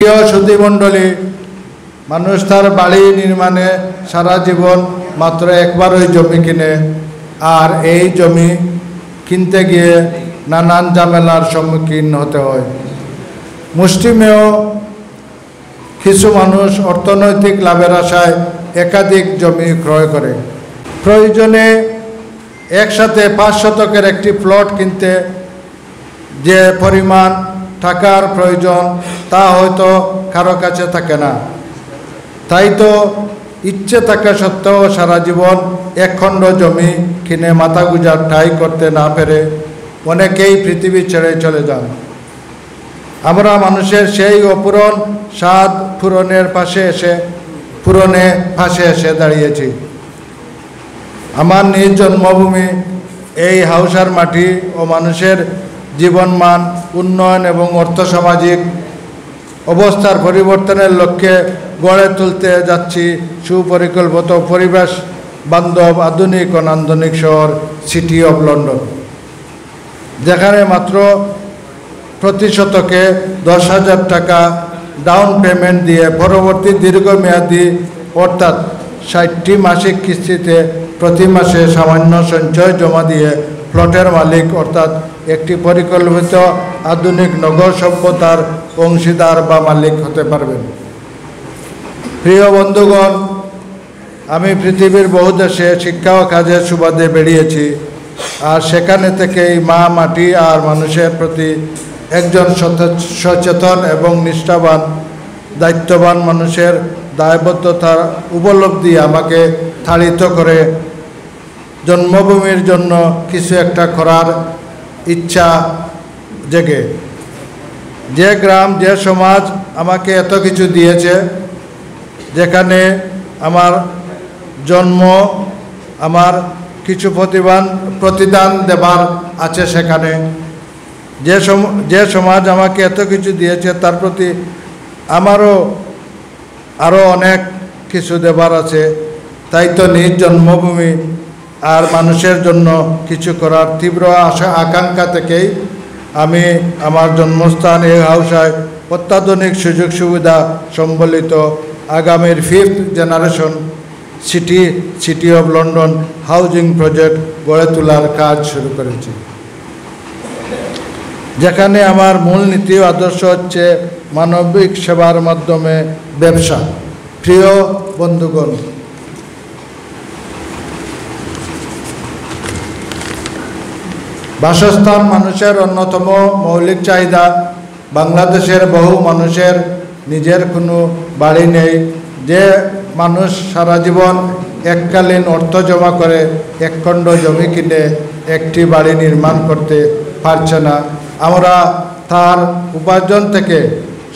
প্রিয় সুধীমণ্ডলী, মানুষ তার বাড়ি নির্মাণে সারা জীবন মাত্র একবারই জমি কিনে, আর এই জমি কিনতে গিয়ে নানান ঝামেলার সম্মুখীন হতে হয়। মুষ্টিমেয় কিছু মানুষ অর্থনৈতিক লাভের আশায় একাধিক জমি ক্রয় করে। প্রয়োজনে একসাথে 5 শতকের একটি প্লট কিনতে যে পরিমাণ টাকার প্রয়োজন তা হয়তো কারো কাছে থাকে না। তাই তো ইচ্ছে থাকা সত্ত্বেও সারা জীবন এক খণ্ড জমি কিনে মাথা গুঁজার ঠাঁই করতে না পেরে অনেকেই পৃথিবী ছেড়ে চলে যান। আমরা মানুষের সেই অপূরণ স্বাদ পূরণে পাশে এসে দাঁড়িয়েছি। আমার নিজ জন্মভূমি এই হাউসার মাটি ও মানুষের জীবনমান উন্নয়ন এবং অর্থসামাজিক অবস্থার পরিবর্তনের লক্ষ্যে গড়ে তুলতে যাচ্ছি সুপরিকল্পিত পরিবেশ বান্ধব আধুনিক ও নান্দনিক শহর সিটি অফ লন্ডন, যেখানে মাত্র প্রতি শতকে 10,000 টাকা ডাউন পেমেন্ট দিয়ে পরবর্তী দীর্ঘমেয়াদী অর্থাৎ 60টি মাসিক কিস্তিতে প্রতি মাসে সামান্য সঞ্চয় জমা দিয়ে প্লটের মালিক অর্থাৎ একটি পরিকল্পিত আধুনিক নগর সভ্যতার অংশীদার বা মালিক হতে পারবেন। প্রিয় বন্ধুগণ, আমি পৃথিবীর বহু দেশে শিক্ষা ও কাজের সুবাদে বেরিয়েছি, আর সেখানে থেকেই মা মাটি আর মানুষের প্রতি একজন সচেতন এবং নিষ্ঠাবান দায়িত্ববান মানুষের দায়বদ্ধতার উপলব্ধি আমাকে তাড়িত করে জন্মভূমির জন্য কিছু একটা করার ইচ্ছা জেগে। যে গ্রাম, যে সমাজ আমাকে এত কিছু দিয়েছে, যেখানে আমার জন্ম, আমার কিছু প্রতিদান দেবার আছে, সেখানে যে সমাজ আমাকে এত কিছু দিয়েছে তার প্রতি আমারও আরও অনেক কিছু দেবার আছে। তাই তো নিজ জন্মভূমি আর মানুষের জন্য কিছু করার তীব্র আকাঙ্ক্ষা থেকেই আমি আমার জন্মস্থান এই হাউসায় অত্যাধুনিক সুযোগ সুবিধা সম্বলিত আগামীর 5th generation city of London housing project গড়ে তোলার কাজ শুরু করেছি, যেখানে আমার মূল নীতি ও আদর্শ হচ্ছে মানবিক সেবার মাধ্যমে ব্যবসা। প্রিয় বন্ধুগণ, বাসস্থান মানুষের অন্যতম মৌলিক চাহিদা। বাংলাদেশের বহু মানুষের নিজের কোনো বাড়ি নেই। যে মানুষ সারা জীবন এককালীন অর্থ জমা করে এক খণ্ড জমি কিনে একটি বাড়ি নির্মাণ করতে পারছে না, আমরা তার উপার্জন থেকে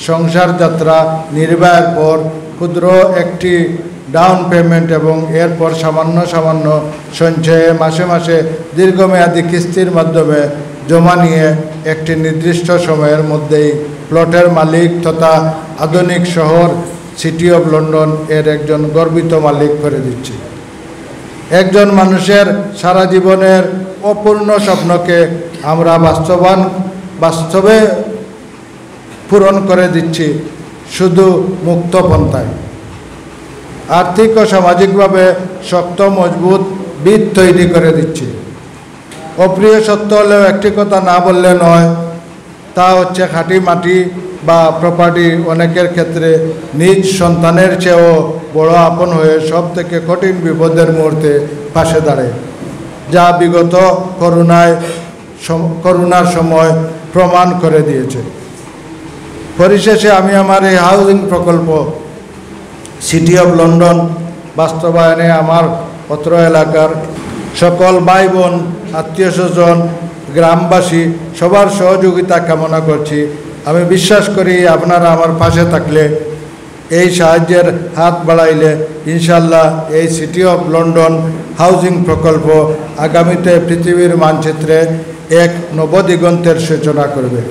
সংসার যাত্রা নির্বাহের পর ক্ষুদ্র একটি ডাউন পেমেন্ট এবং এরপর সামান্য সঞ্চয়ে মাসে মাসে দীর্ঘমেয়াদী কিস্তির মাধ্যমে জমা নিয়ে একটি নির্দিষ্ট সময়ের মধ্যেই প্লটের মালিক তথা আধুনিক শহর সিটি অফ লন্ডন এর একজন গর্বিত মালিক করে দিচ্ছি। একজন মানুষের সারা জীবনের অপূর্ণ স্বপ্নকে আমরা বাস্তবে পূরণ করে দিচ্ছি শুধু মুক্ত পন্থায়। আর্থিক ও সামাজিকভাবে শক্ত মজবুত ভিত তৈরি করে দিচ্ছি। অপ্রিয় সত্য হলেও একটি কথা না বললে নয়, তা হচ্ছে খাঁটি মাটি বা প্রপার্টি অনেকের ক্ষেত্রে নিজ সন্তানের চেয়েও বড় আপন হয়ে সব থেকে কঠিন বিপদের মুহূর্তে পাশে দাঁড়ায়, যা বিগত করোনার সময় প্রমাণ করে দিয়েছে। পরিশেষে আমি আমার এই হাউজিং প্রকল্প সিটি অফ লন্ডন বাস্তবায়নে আমার অত্র এলাকার সকল ভাই বোন, আত্মীয় স্বজন, গ্রামবাসী সবার সহযোগিতা কামনা করছি। আমি বিশ্বাস করি আপনারা আমার পাশে থাকলে, এই সাহায্যের হাত বাড়াইলে ইনশাল্লাহ এই সিটি অফ লন্ডন হাউজিং প্রকল্প আগামীতে পৃথিবীর মানচিত্রে এক নবদিগন্তের সূচনা করবে।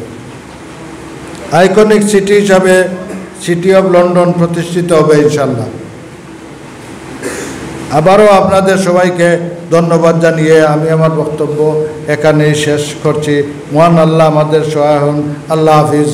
আইকনিক সিটি হিসাবে সিটি অফ লন্ডন প্রতিষ্ঠিত হবে ইনশাল্লাহ। আবারও আপনাদের সবাইকে ধন্যবাদ জানিয়ে আমি আমার বক্তব্য এখানেই শেষ করছি। মহান আল্লাহ আমাদের সহায় হন। আল্লাহ হাফিজ।